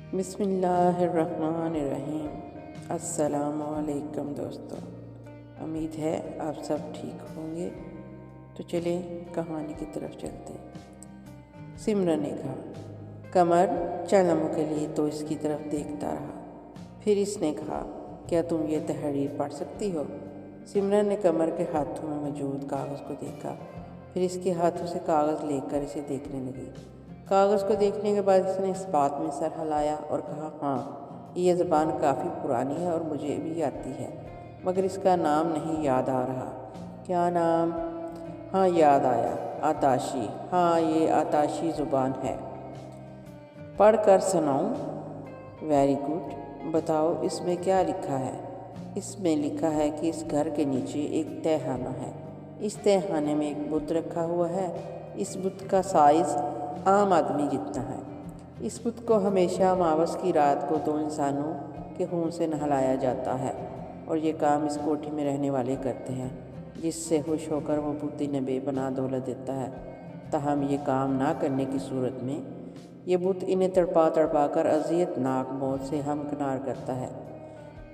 بسم اللہ الرحمن الرحیم۔ السلام علیکم دوستو، امید ہے آپ سب ٹھیک ہوں گے۔ تو چلیں کہانی کی طرف چلتے ہیں۔ سمرن نے کہا، قمر چند لمحوں کے لیے تو اس کی طرف دیکھتا رہا، پھر اس نے کہا، کیا تم یہ تحریر پڑھ سکتی ہو؟ سمرن نے قمر کے ہاتھوں میں موجود کاغذ کو دیکھا، پھر اس کے ہاتھوں سے کاغذ لے کر اسے دیکھنے لگی۔ کاغذ کو دیکھنے کے بعد اس نے اس بات میں سر ہلایا اور کہا، ہاں، یہ زبان کافی پرانی ہے اور مجھے بھی آتی ہے، مگر اس کا نام نہیں یاد آ رہا۔ کیا نام؟ ہاں یاد آیا، آتاشی۔ ہاں، یہ آتاشی زبان ہے۔ پڑھ کر سناؤں؟ ویری گڈ، بتاؤ اس میں کیا لکھا ہے؟ اس میں لکھا ہے کہ اس گھر کے نیچے ایک تہہ خانہ ہے۔ اس تہہ خانے میں ایک بت رکھا ہوا ہے۔ اس بت کا سائز عام آدمی جتنا ہے۔ اس بت کو ہمیشہ اماوس کی رات کو 2 انسانوں کے خون سے نہلایا جاتا ہے، اور یہ کام اس کوٹھی میں رہنے والے کرتے ہیں، جس سے خوش ہو کر وہ بت انہیں بے پناہ دولت دیتا ہے۔ تاہم یہ کام نہ کرنے کی صورت میں یہ بت انہیں تڑپا تڑپا کر اذیت ناک موت سے ہمکنار کرتا ہے۔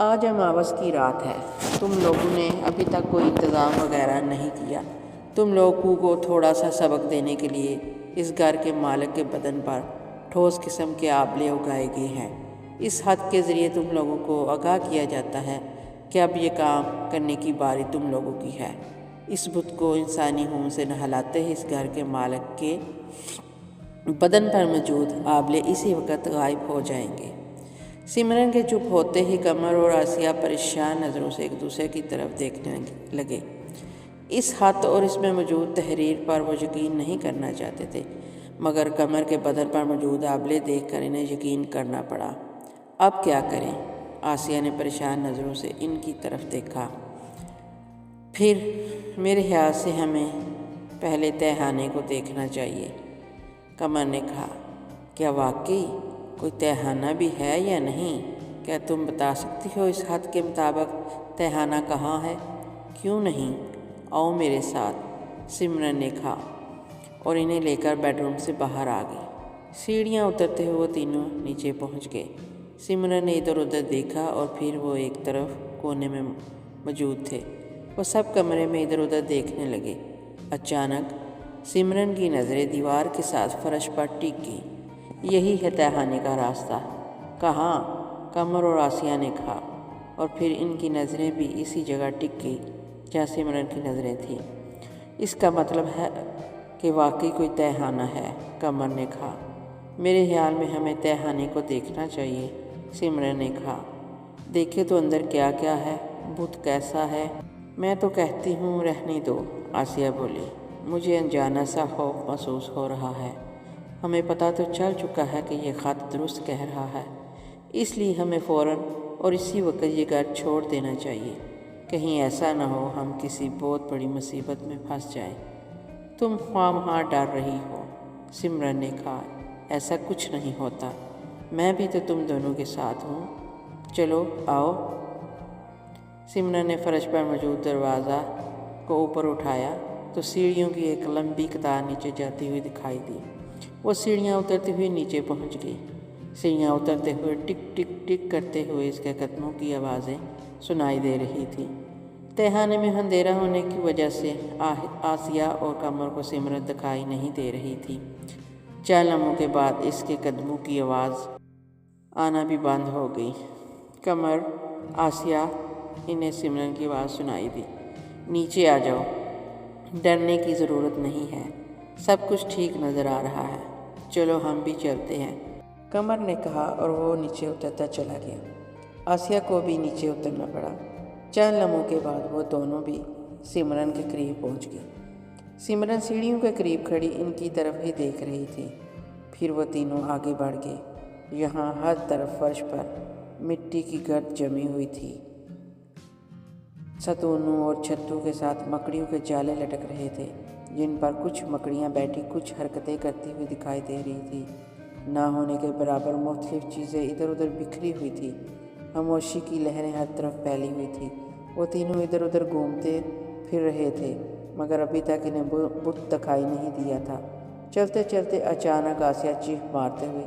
آج اماوس کی رات ہے۔ تم لوگوں نے ابھی تک کوئی انتظام وغیرہ نہیں کیا۔ تم لوگوں کو تھوڑا سا سبق دینے کے لیے اس گھر کے مالک کے بدن پر ٹھوس قسم کے آبلے اگائے گئے ہیں۔ اس حد کے ذریعے تم لوگوں کو آگاہ کیا جاتا ہے کہ اب یہ کام کرنے کی باری تم لوگوں کی ہے۔ اس بت کو انسانی خون سے نہلاتے ہی اس گھر کے مالک کے بدن پر موجود آبلے اسی وقت غائب ہو جائیں گے۔ سمرن کے چپ ہوتے ہی قمر اور آسیہ پریشان نظروں سے ایک دوسرے کی طرف دیکھنے لگے۔ اس خط اور اس میں موجود تحریر پر وہ یقین نہیں کرنا چاہتے تھے، مگر قمر کے بدن پر موجود آبلے دیکھ کر انہیں یقین کرنا پڑا۔ اب کیا کریں؟ آسیہ نے پریشان نظروں سے ان کی طرف دیکھا۔ پھر میرے خیال سے ہمیں پہلے تہہ خانے کو دیکھنا چاہیے، قمر نے کہا۔ کیا واقعی کوئی تہہ خانہ بھی ہے یا نہیں؟ کیا تم بتا سکتی ہو اس خط کے مطابق تہہ خانہ کہاں ہے؟ کیوں نہیں، آؤ میرے ساتھ، سمرن نے کہا، اور انہیں لے کر بیڈ روم سے باہر آ گئی۔ سیڑھیاں اترتے ہوئے وہ تینوں نیچے پہنچ گئے۔ سمرن نے ادھر ادھر دیکھا اور پھر وہ ایک طرف کونے میں موجود تھے۔ وہ سب کمرے میں ادھر ادھر دیکھنے لگے۔ اچانک سمرن کی نظریں دیوار کے ساتھ فرش پر ٹک گئیں۔ یہی ہے تہہ خانے کا راستہ۔ کہاں؟ قمر اور آسیہ نے کہا، اور پھر ان کی نظریں بھی اسی جگہ ٹک گئی جہاں سمرن کی نظریں تھیں۔ اس کا مطلب ہے کہ واقعی کوئی تہہ خانہ ہے، قمر نے کہا۔ میرے خیال میں ہمیں تہہ خانے کو دیکھنا چاہیے، سمرن نے کہا۔ دیکھے تو اندر کیا کیا ہے، بت کیسا ہے؟ میں تو کہتی ہوں رہنے دو، آسیہ بولی۔ مجھے انجانا سا خوف محسوس ہو رہا ہے۔ ہمیں پتہ تو چل چکا ہے کہ یہ خط درست کہہ رہا ہے، اس لیے ہمیں فوراً اور اسی وقت یہ گھر چھوڑ دینا چاہیے، کہیں ایسا نہ ہو ہم کسی بہت بڑی مصیبت میں پھنس جائیں۔ تم خواہ ڈر رہی ہو، سمرن نے کہا۔ ایسا کچھ نہیں ہوتا، میں بھی تو تم دونوں کے ساتھ ہوں۔ چلو آؤ۔ سمرن نے فرش پر موجود دروازہ کو اوپر اٹھایا تو سیڑھیوں کی ایک لمبی قطار نیچے جاتی ہوئی دکھائی دی۔ وہ سیڑھیاں اترتی ہوئی نیچے پہنچ گئی۔ سیڑھیاں اترتے ہوئے ٹک ٹک ٹک کرتے ہوئے اس کے قدموں کی آوازیں سنائی دے رہی تھیں۔ تہہ خانے میں اندھیرا ہونے کی وجہ سے آسیہ اور قمر کو سمرن دکھائی نہیں دے رہی تھی۔ چند لمحوں کے بعد اس کے قدموں کی آواز آنا بھی بند ہو گئی۔ قمر، آسیہ، انہیں سمرن کی آواز سنائی دی۔ نیچے آ جاؤ، ڈرنے کی ضرورت نہیں ہے، سب کچھ ٹھیک نظر آ رہا ہے، چلو ہم بھی چلتے ہیں، قمر نے کہا، اور وہ نیچے اترتا چلا گیا۔ آسیہ کو بھی نیچے اترنا پڑا۔ چند لمحوں کے بعد وہ دونوں بھی سمرن کے قریب پہنچ گئی۔ سمرن سیڑھیوں کے قریب کھڑی ان کی طرف ہی دیکھ رہی تھی۔ پھر وہ تینوں آگے بڑھ گئے۔ یہاں ہر طرف فرش پر مٹی کی گرد جمی ہوئی تھی۔ ستونوں اور چھتوں کے ساتھ مکڑیوں کے جالے لٹک رہے تھے، جن پر کچھ مکڑیاں بیٹھی کچھ حرکتیں کرتی ہوئی دکھائی دے رہی تھی۔ نہ ہونے کے برابر مختلف چیزیں ادھر ادھر بکھری ہوئی تھی۔ خاموشی کی لہریں ہر طرف پھیلی ہوئی تھی۔ وہ تینوں ادھر ادھر گھومتے پھر رہے تھے، مگر ابھی تک انہیں بت دکھائی نہیں دیا تھا۔ چلتے چلتے اچانک آسیہ چیخ مارتے ہوئے